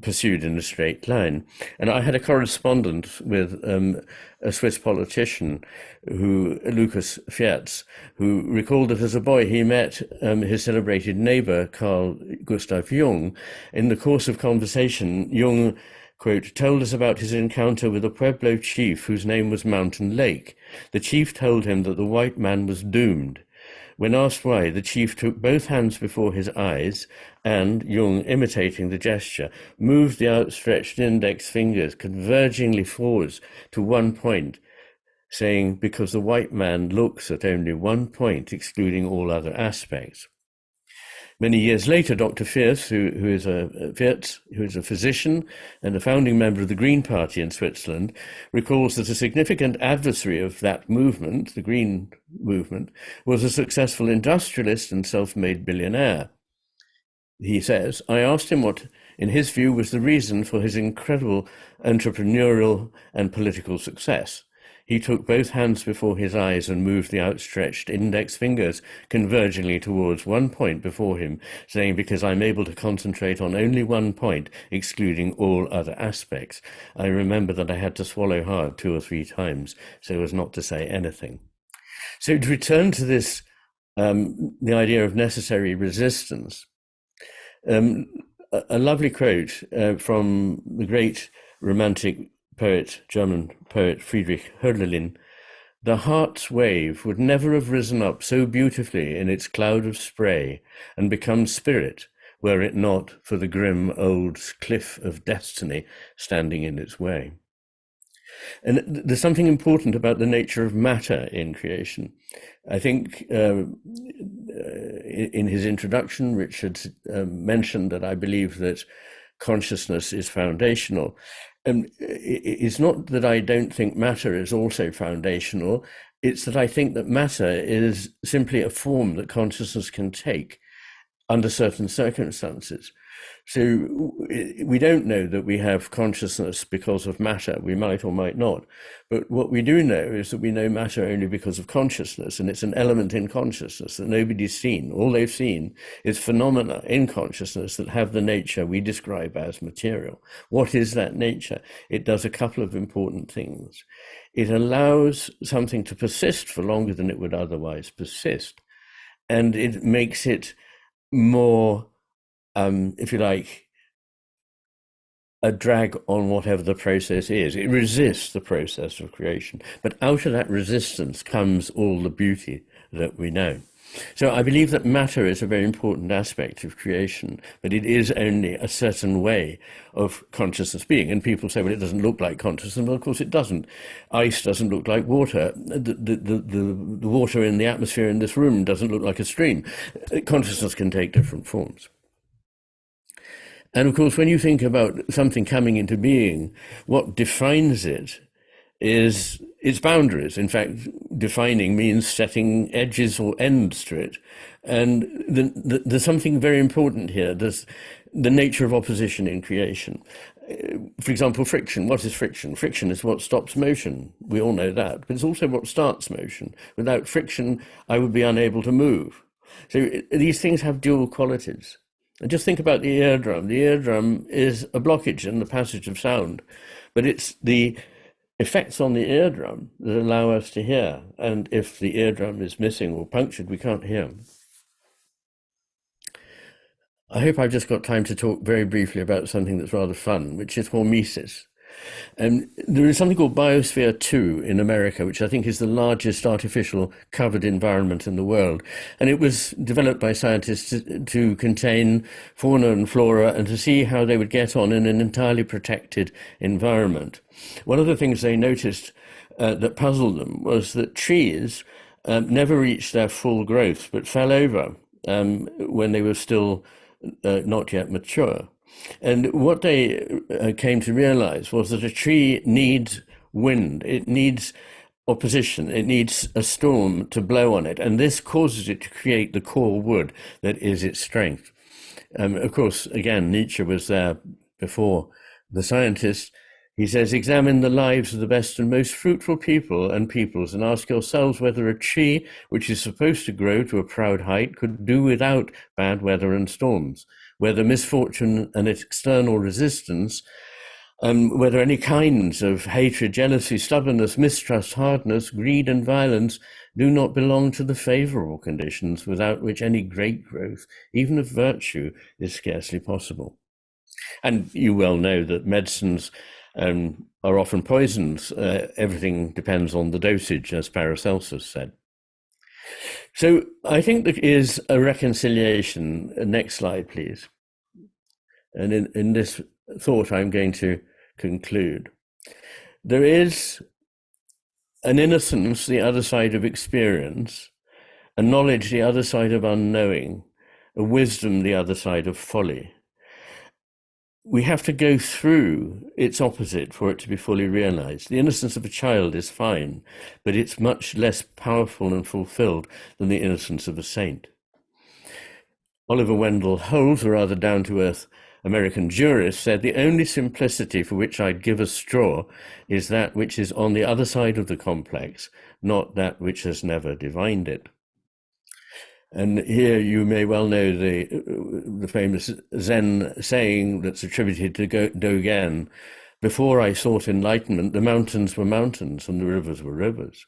pursued in a straight line. And I had a correspondent with a Swiss politician, Lucas Fierz, who recalled that as a boy he met his celebrated neighbor, Carl Gustav Jung. In the course of conversation, Jung, quote, told us about his encounter with a Pueblo chief whose name was Mountain Lake. The chief told him that the white man was doomed. When asked why, the chief took both hands before his eyes and, Jung, imitating the gesture, moved the outstretched index fingers convergingly forwards to one point, saying, because the white man looks at only one point, excluding all other aspects. Many years later, Dr. Fierce, who is a physician and a founding member of the Green Party in Switzerland, recalls that a significant adversary of that movement, the Green movement, was a successful industrialist and self-made billionaire. He says, I asked him what, in his view, was the reason for his incredible entrepreneurial and political success. He took both hands before his eyes and moved the outstretched index fingers convergingly towards one point before him, saying, because I'm able to concentrate on only one point, excluding all other aspects. I remember that I had to swallow hard 2 or 3 times so as not to say anything. So to return to this, the idea of necessary resistance, a lovely quote from the great romantic poet, German poet Friedrich Hölderlin, the heart's wave would never have risen up so beautifully in its cloud of spray and become spirit were it not for the grim old cliff of destiny standing in its way. And there's something important about the nature of matter in creation. I think in his introduction, Richard mentioned that I believe that consciousness is foundational. And it's not that I don't think matter is also foundational, it's that I think that matter is simply a form that consciousness can take under certain circumstances. So we don't know that we have consciousness because of matter. We might or might not. But what we do know is that we know matter only because of consciousness, and it's an element in consciousness that nobody's seen. All they've seen is phenomena in consciousness that have the nature we describe as material. What is that nature? It does a couple of important things. It allows something to persist for longer than it would otherwise persist, and it makes it more, if you like, a drag on whatever the process is. It resists the process of creation. But out of that resistance comes all the beauty that we know. So I believe that matter is a very important aspect of creation, but it is only a certain way of consciousness being. And people say, well, it doesn't look like consciousness. Well, of course it doesn't. Ice doesn't look like water. The water in the atmosphere in this room doesn't look like a stream. Consciousness can take different forms. And of course, when you think about something coming into being, what defines it is its boundaries. In fact, defining means setting edges or ends to it. And there's something very important here. There's the nature of opposition in creation. For example, friction. What is friction? Friction is what stops motion. We all know that. But it's also what starts motion. Without friction, I would be unable to move. So these things have dual qualities. And just think about the eardrum. The eardrum is a blockage in the passage of sound, but it's the effects on the eardrum that allow us to hear. And if the eardrum is missing or punctured, we can't hear. I hope I've just got time to talk very briefly about something that's rather fun, which is hormesis. There is something called Biosphere 2 in America, which I think is the largest artificial covered environment in the world. And it was developed by scientists to contain fauna and flora and to see how they would get on in an entirely protected environment. One of the things they noticed that puzzled them was that trees never reached their full growth, but fell over when they were still not yet mature. And what they came to realize was that a tree needs wind, it needs opposition, it needs a storm to blow on it, and this causes it to create the core wood that is its strength. Of course, again, Nietzsche was there before the scientists. He says, examine the lives of the best and most fruitful people and peoples and ask yourselves whether a tree which is supposed to grow to a proud height could do without bad weather and storms, whether misfortune and external resistance, whether any kinds of hatred, jealousy, stubbornness, mistrust, hardness, greed and violence do not belong to the favorable conditions without which any great growth, even of virtue, is scarcely possible. And you well know that medicines are often poisons. Everything depends on the dosage, as Paracelsus said. So I think there is a reconciliation. Next slide, please. And in this thought, I'm going to conclude. There is an innocence, the other side of experience, a knowledge, the other side of unknowing, a wisdom, the other side of folly. We have to go through its opposite for it to be fully realized. The innocence of a child is fine, but it's much less powerful and fulfilled than the innocence of a saint. Oliver Wendell Holmes, a rather down-to-earth American jurist, said, "The only simplicity for which I'd give a straw is that which is on the other side of the complex, not that which has never divined it." And here you may well know the famous Zen saying that's attributed to Dogen: "Before I sought enlightenment, the mountains were mountains and the rivers were rivers.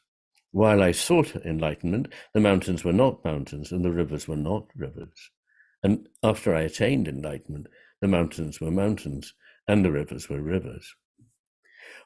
While I sought enlightenment, the mountains were not mountains and the rivers were not rivers. And after I attained enlightenment, the mountains were mountains and the rivers were rivers."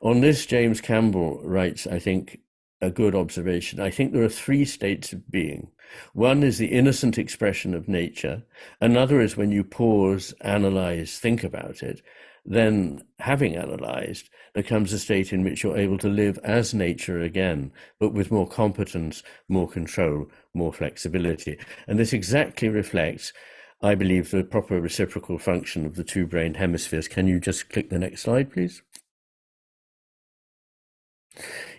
On this, James Campbell writes, I think, a good observation. "I think there are three states of being. One is the innocent expression of nature. Another is when you pause, analyze, think about it. Then, having analyzed, there comes a state in which you're able to live as nature again, but with more competence, more control, more flexibility." And this exactly reflects, I believe, the proper reciprocal function of the two brain hemispheres. Can you just click the next slide, please?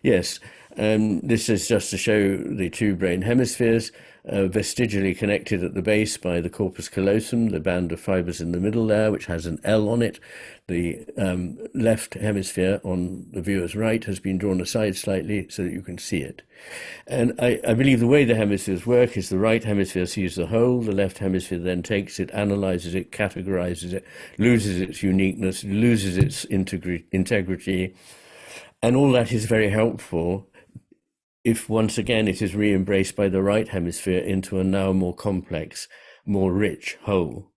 Yes, this is just to show the two brain hemispheres, vestigially connected at the base by the corpus callosum, the band of fibers in the middle there, which has an L on it. The left hemisphere on the viewer's right has been drawn aside slightly so that you can see it. And I believe the way the hemispheres work is the right hemisphere sees the whole, the left hemisphere then takes it, analyzes it, categorizes it, loses its uniqueness, loses its integrity. And all that is very helpful if, once again, it is re-embraced by the right hemisphere into a now more complex, more rich whole.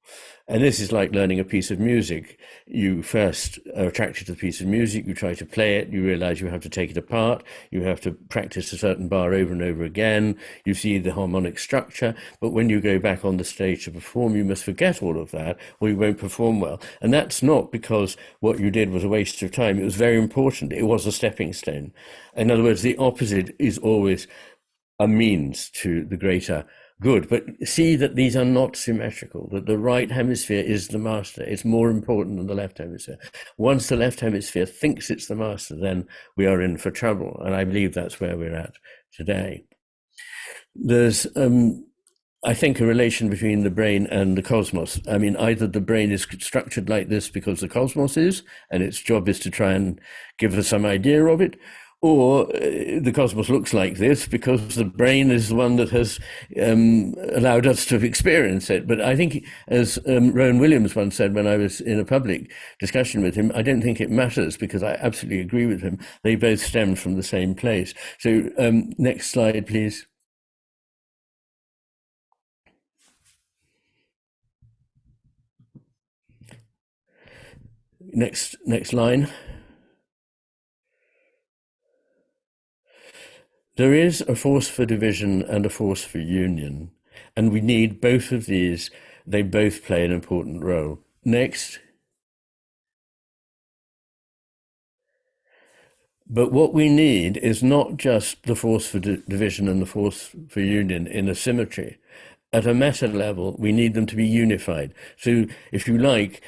And this is like learning a piece of music. You first are attracted to the piece of music, you try to play it, you realize you have to take it apart, you have to practice a certain bar over and over again, you see the harmonic structure, but when you go back on the stage to perform, you must forget all of that, or you won't perform well. And that's not because what you did was a waste of time. It was very important. It was a stepping stone. In other words, the opposite is always a means to the greater good. But see that these are not symmetrical, that the right hemisphere is the master. It's more important than the left hemisphere. Once the left hemisphere thinks it's the master, then we are in for trouble. And I believe that's where we're at today. There's, I think, a relation between the brain and the cosmos. I mean, either the brain is structured like this because the cosmos is, and its job is to try and give us some idea of it, or the cosmos looks like this because the brain is the one that has allowed us to experience it. But I think, as Rowan Williams once said when I was in a public discussion with him, I don't think it matters, because I absolutely agree with him. They both stem from the same place. So next slide, please. Next line. There is a force for division and a force for union, and we need both of these. They both play an important role. Next. But what we need is not just the force for division and the force for union in a symmetry. At a meta level, we need them to be unified. So, if you like,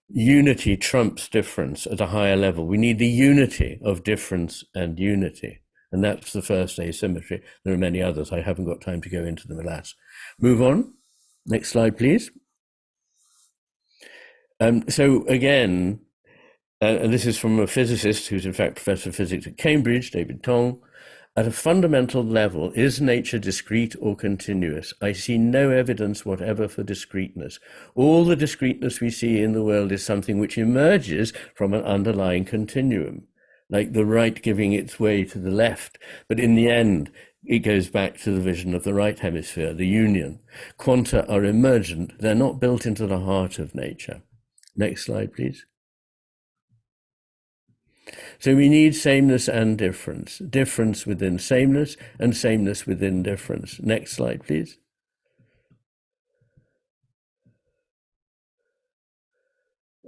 unity trumps difference at a higher level. We need the unity of difference and unity. And that's the first asymmetry. There are many others. I haven't got time to go into them, alas. Move on. Next slide, please. So again, and this is from a physicist who's in fact professor of physics at Cambridge, David Tong. At a fundamental level, is nature discrete or continuous? I see no evidence whatever for discreteness. All the discreteness we see in the world is something which emerges from an underlying continuum, like the right giving its way to the left. But in the end, it goes back to the vision of the right hemisphere, the union. Quanta are emergent. They're not built into the heart of nature. Next slide, please. So we need sameness and difference, difference within sameness and sameness within difference. Next slide, please.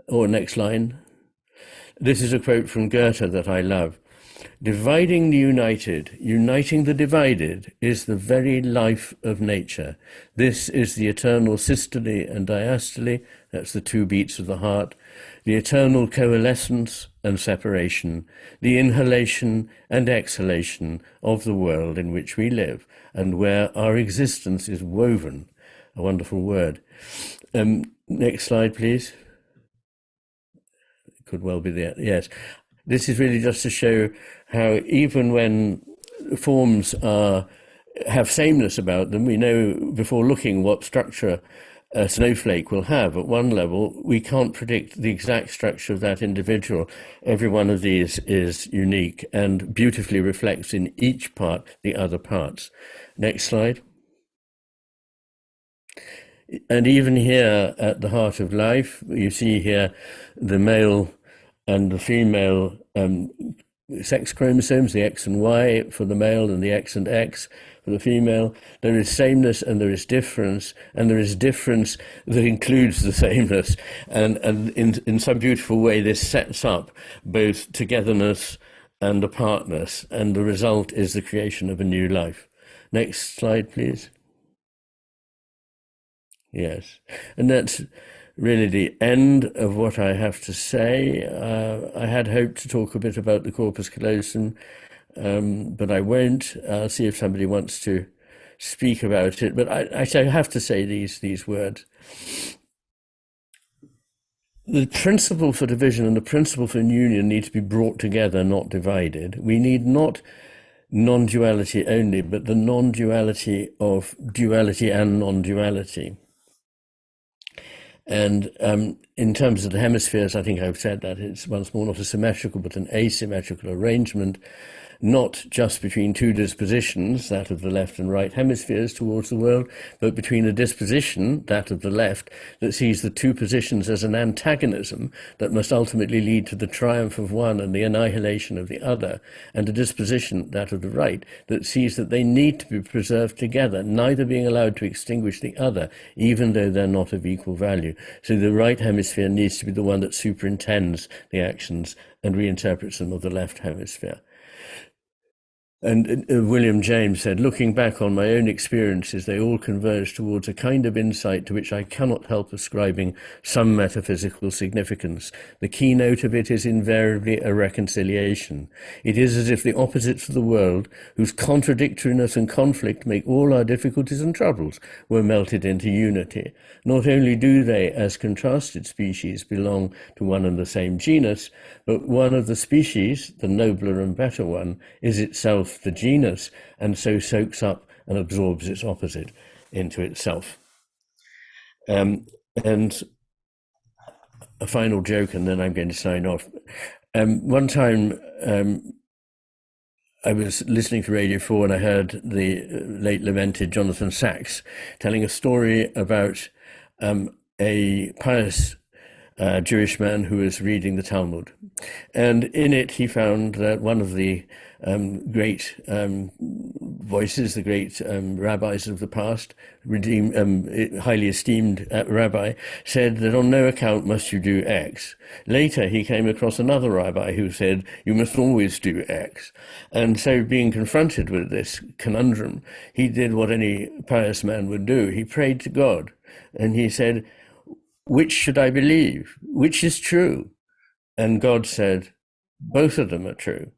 Or next line. This is a quote from Goethe that I love. Dividing the united, uniting the divided, is the very life of nature. This is the eternal systole and diastole, that's the two beats of the heart, the eternal coalescence and separation, the inhalation and exhalation of the world in which we live and where our existence is woven. A wonderful word. Next slide, please. Could well be there. Yes. This is really just to show how even when forms have sameness about them, we know before looking what structure a snowflake will have at one level. We can't predict the exact structure of that individual. Every one of these is unique and beautifully reflects in each part the other parts. Next slide. And even here at the heart of life, you see here the male and the female sex chromosomes, the X and Y for the male and the X and X for the female. There is sameness and there is difference, and there is difference that includes the sameness. And in some beautiful way, this sets up both togetherness and apartness, and the result is the creation of a new life. Next slide, please. Yes, and that's really the end of what I have to say. I had hoped to talk a bit about the corpus callosum, but I won't. I'll see if somebody wants to speak about it. But I have to say these words. The principle for division and the principle for union need to be brought together, not divided. We need not non-duality only, but the non-duality of duality and non-duality. And in terms of the hemispheres, I think I've said that it's once more not a symmetrical but an asymmetrical arrangement, not just between two dispositions, that of the left and right hemispheres towards the world, but between a disposition, that of the left, that sees the two positions as an antagonism that must ultimately lead to the triumph of one and the annihilation of the other, and a disposition, that of the right, that sees that they need to be preserved together, neither being allowed to extinguish the other, even though they're not of equal value. So the right hemisphere needs to be the one that superintends the actions and reinterprets them of the left hemisphere. And William James said, looking back on my own experiences, they all converge towards a kind of insight to which I cannot help ascribing some metaphysical significance. The keynote of it is invariably a reconciliation. It is as if the opposites of the world, whose contradictoriness and conflict make all our difficulties and troubles, were melted into unity. Not only do they, as contrasted species, belong to one and the same genus, but one of the species, the nobler and better one, is itself the genus, and so soaks up and absorbs its opposite into itself. And a final joke, and then I'm going to sign off. One time I was listening to Radio 4 and I heard the late lamented Jonathan Sacks telling a story about a pious Jewish man who was reading the Talmud. And in it, he found that one of the great voices, the great rabbis of the past, highly esteemed rabbi, said that on no account must you do X. Later, he came across another rabbi who said, you must always do X. And so being confronted with this conundrum, he did what any pious man would do. He prayed to God and he said, which should I believe? Which is true? And God said, both of them are true.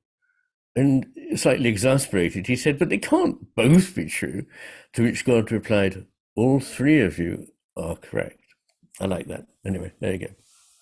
And slightly exasperated, he said, but they can't both be true. To which God replied, all three of you are correct. I like that. Anyway, there you go.